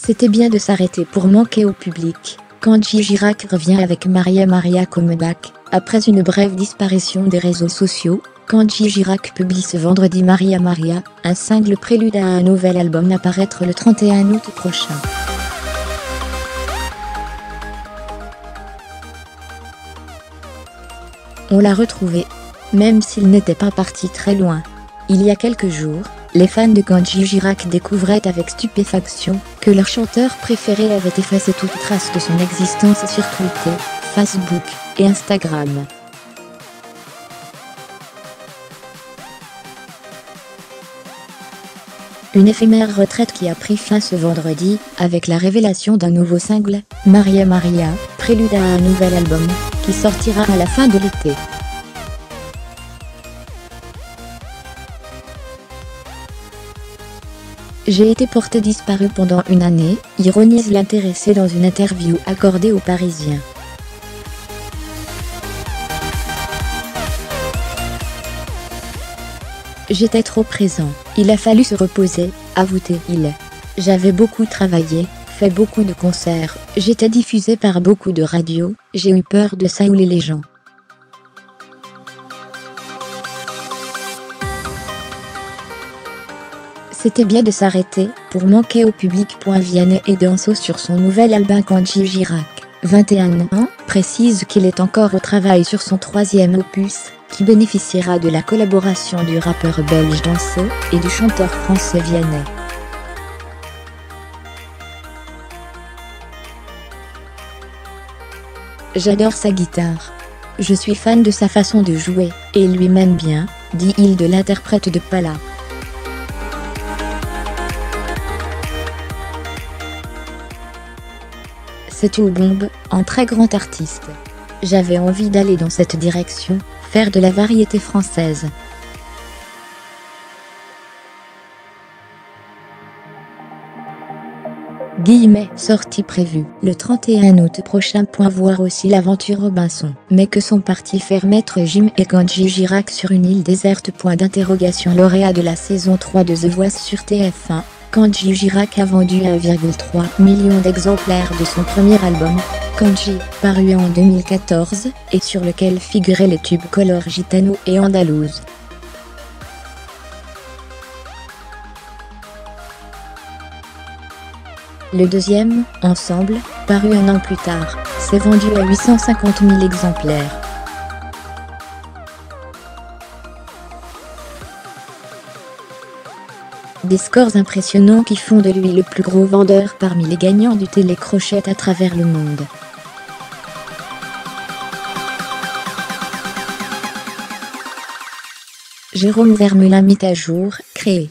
C'était bien de s'arrêter pour manquer au public. Kenji Girac revient avec Maria Maria comeback. Après une brève disparition des réseaux sociaux, Kenji Girac publie ce vendredi Maria Maria, un single prélude à un nouvel album à paraître le 31 août prochain. On l'a retrouvé, même s'il n'était pas parti très loin. Il y a quelques jours, les fans de Kenji Girac découvraient avec stupéfaction que leur chanteur préféré avait effacé toute trace de son existence sur Twitter, Facebook et Instagram. Une éphémère retraite qui a pris fin ce vendredi, avec la révélation d'un nouveau single, Maria Maria, prélude à un nouvel album, qui sortira à la fin de l'été. J'ai été porté disparu pendant une année, ironise l'intéressé dans une interview accordée aux Parisiens. J'étais trop présent, il a fallu se reposer, avoue-t-il. J'avais beaucoup travaillé, fait beaucoup de concerts, j'étais diffusé par beaucoup de radios, j'ai eu peur de saouler les gens. C'était bien de s'arrêter pour manquer au public. Vianney et Danso sur son nouvel album Kenji Girac, 21 ans, précise qu'il est encore au travail sur son troisième opus, qui bénéficiera de la collaboration du rappeur belge Danso et du chanteur français Vianney. J'adore sa guitare. Je suis fan de sa façon de jouer, et lui m'aime bien, dit-il de l'interprète de Pala. C'est une bombe, un très grand artiste. J'avais envie d'aller dans cette direction, faire de la variété française. Sortie prévue le 31 août prochain. Voir aussi l'aventure Robinson. Mais que sont partis faire Maître Jim et Kenji Girac sur une île déserte? Lauréat de la saison 3 de The Voice sur TF1. Kenji Girac a vendu 1,3 million d'exemplaires de son premier album, Kenji, paru en 2014, et sur lequel figuraient les tubes Color Gitano et Andalouse. Le deuxième, Ensemble, paru un an plus tard, s'est vendu à 850 000 exemplaires. Des scores impressionnants qui font de lui le plus gros vendeur parmi les gagnants du télécrochet à travers le monde. Jérôme Vermelin mit à jour, créé.